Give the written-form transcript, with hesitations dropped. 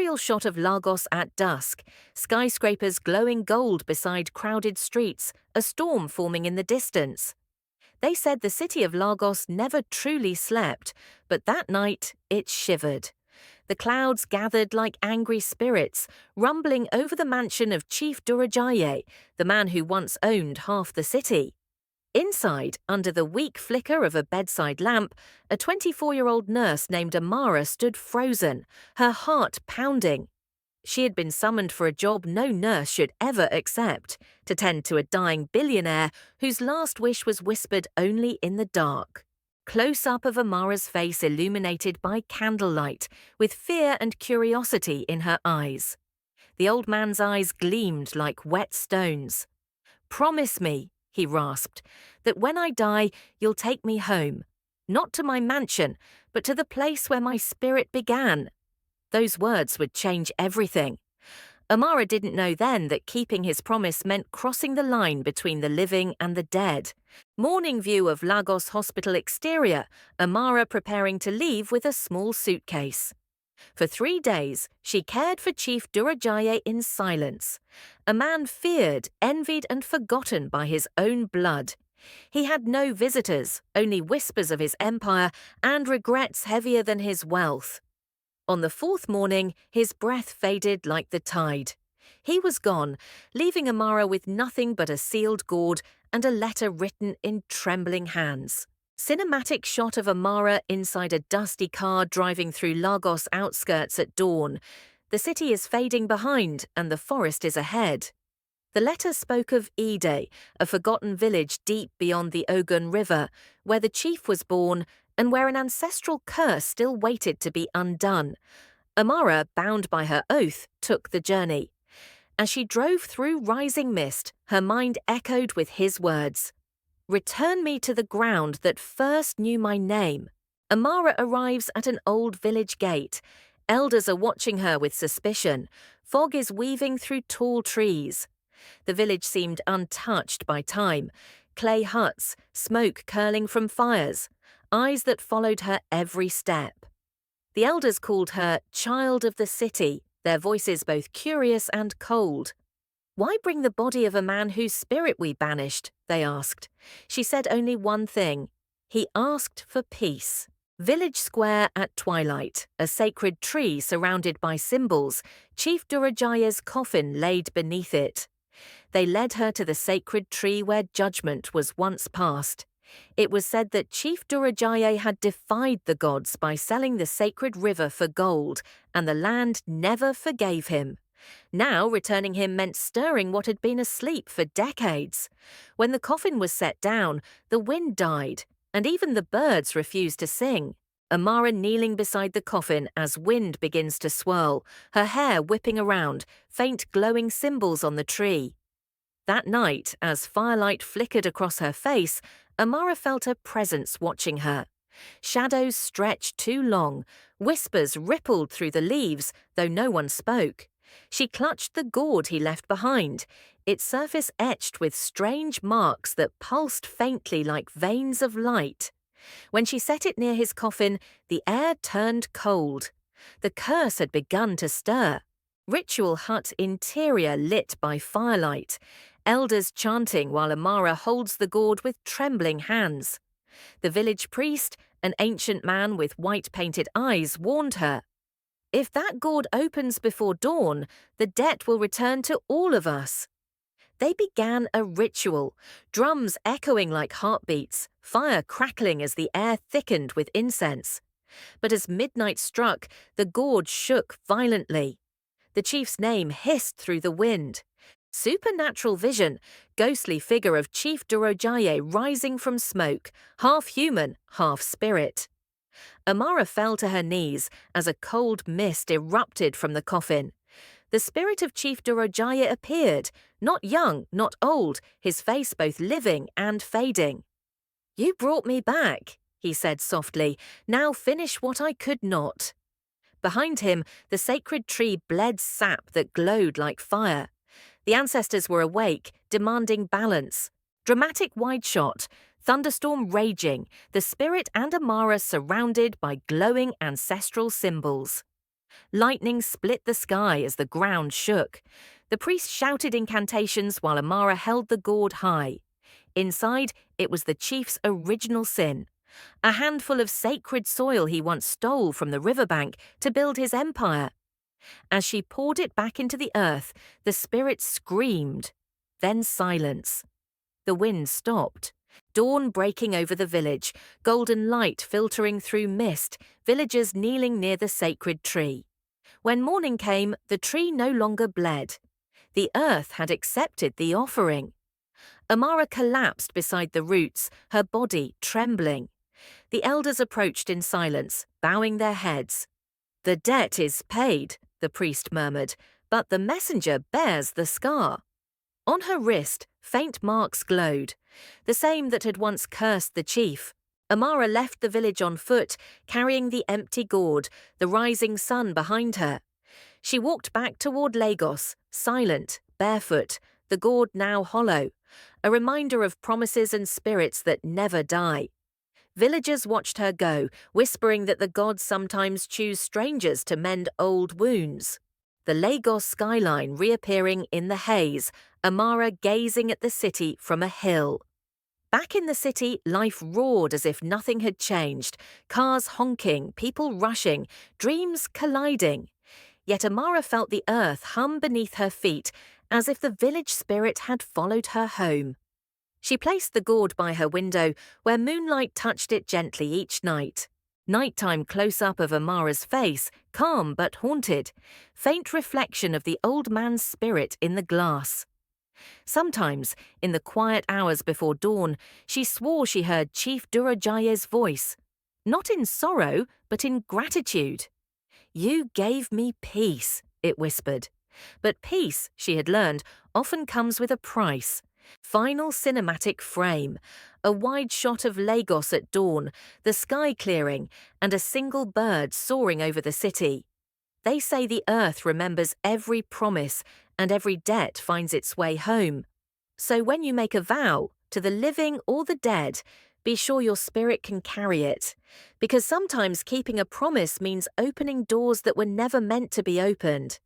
aerial shot of Lagos at dusk, skyscrapers glowing gold beside crowded streets, a storm forming in the distance. They said the city of Lagos never truly slept, but that night it shivered. The clouds gathered like angry spirits, rumbling over the mansion of Chief Durajaye, the man who once owned half the city. Inside, under the weak flicker of a bedside lamp, a 24-year-old nurse named Amara stood frozen, her heart pounding. She had been summoned for a job no nurse should ever accept, to tend to a dying billionaire whose last wish was whispered only in the dark. Close-up of Amara's face illuminated by candlelight, with fear and curiosity in her eyes. The old man's eyes gleamed like wet stones. "Promise me," he rasped, "that when I die, you'll take me home. Not to my mansion, but to the place where my spirit began." Those words would change everything. Amara didn't know then that keeping his promise meant crossing the line between the living and the dead. Morning view of Lagos Hospital exterior, Amara preparing to leave with a small suitcase. For 3 days, she cared for Chief Durajaye in silence, a man feared, envied and forgotten by his own blood. He had no visitors, only whispers of his empire and regrets heavier than his wealth. On the 4th morning, his breath faded like the tide. He was gone, leaving Amara with nothing but a sealed gourd and a letter written in trembling hands. Cinematic shot of Amara inside a dusty car driving through Lagos outskirts at dawn. The city is fading behind and the forest is ahead. The letter spoke of Ide, a forgotten village deep beyond the Ogun River, where the chief was born and where an ancestral curse still waited to be undone. Amara, bound by her oath, took the journey. As she drove through rising mist, her mind echoed with his words. "Return me to the ground that first knew my name." Amara arrives at an old village gate. Elders are watching her with suspicion. Fog is weaving through tall trees. The village seemed untouched by time. Clay huts, smoke curling from fires, eyes that followed her every step. The elders called her Child of the City, their voices both curious and cold. "Why bring the body of a man whose spirit we banished?" they asked. She said only one thing. He asked for peace. Village square at twilight, a sacred tree surrounded by symbols, Chief Durajaye's coffin laid beneath it. They led her to the sacred tree where judgment was once passed. It was said that Chief Durajaye had defied the gods by selling the sacred river for gold, and the land never forgave him. Now returning him meant stirring what had been asleep for decades. When the coffin was set down, the wind died, and even the birds refused to sing. Amara kneeling beside the coffin as wind begins to swirl, her hair whipping around, faint glowing symbols on the tree. That night, as firelight flickered across her face, Amara felt a presence watching her. Shadows stretched too long, whispers rippled through the leaves, though no one spoke. She clutched the gourd he left behind, its surface etched with strange marks that pulsed faintly like veins of light. When she set it near his coffin, the air turned cold. The curse had begun to stir. Ritual hut interior lit by firelight, elders chanting while Amara holds the gourd with trembling hands. The village priest, an ancient man with white-painted eyes, warned her. "If that gourd opens before dawn, the debt will return to all of us." They began a ritual, drums echoing like heartbeats, fire crackling as the air thickened with incense. But as midnight struck, the gourd shook violently. The chief's name hissed through the wind. Supernatural vision, ghostly figure of Chief Durajaye rising from smoke, half human, half spirit. Amara fell to her knees as a cold mist erupted from the coffin. The spirit of Chief Durajaye appeared, not young, not old, his face both living and fading. "You brought me back," he said softly. "Now finish what I could not." Behind him, the sacred tree bled sap that glowed like fire. The ancestors were awake, demanding balance. Dramatic wide shot, thunderstorm raging, the spirit and Amara surrounded by glowing ancestral symbols. Lightning split the sky as the ground shook. The priest shouted incantations while Amara held the gourd high. Inside, it was the chief's original sin, a handful of sacred soil he once stole from the riverbank to build his empire. As she poured it back into the earth, the spirit screamed. Then silence. The wind stopped. Dawn breaking over the village, golden light filtering through mist, villagers kneeling near the sacred tree. When morning came, the tree no longer bled. The earth had accepted the offering. Amara collapsed beside the roots, her body trembling. The elders approached in silence, bowing their heads. "The debt is paid," the priest murmured, "but the messenger bears the scar." On her wrist, faint marks glowed, the same that had once cursed the chief. Amara left the village on foot, carrying the empty gourd, the rising sun behind her. She walked back toward Lagos, silent, barefoot, the gourd now hollow, a reminder of promises and spirits that never die. Villagers watched her go, whispering that the gods sometimes choose strangers to mend old wounds. The Lagos skyline reappearing in the haze, Amara gazing at the city from a hill. Back in the city, life roared as if nothing had changed, cars honking, people rushing, dreams colliding. Yet Amara felt the earth hum beneath her feet, as if the village spirit had followed her home. She placed the gourd by her window, where moonlight touched it gently each night. Nighttime close-up of Amara's face, calm but haunted, faint reflection of the old man's spirit in the glass. Sometimes, in the quiet hours before dawn, she swore she heard Chief Durajaye's voice, not in sorrow, but in gratitude. "You gave me peace," it whispered. But peace, she had learned, often comes with a price. Final cinematic frame, a wide shot of Lagos at dawn, the sky clearing, and a single bird soaring over the city. They say the earth remembers every promise and every debt finds its way home. So when you make a vow, to the living or the dead, be sure your spirit can carry it. Because sometimes keeping a promise means opening doors that were never meant to be opened.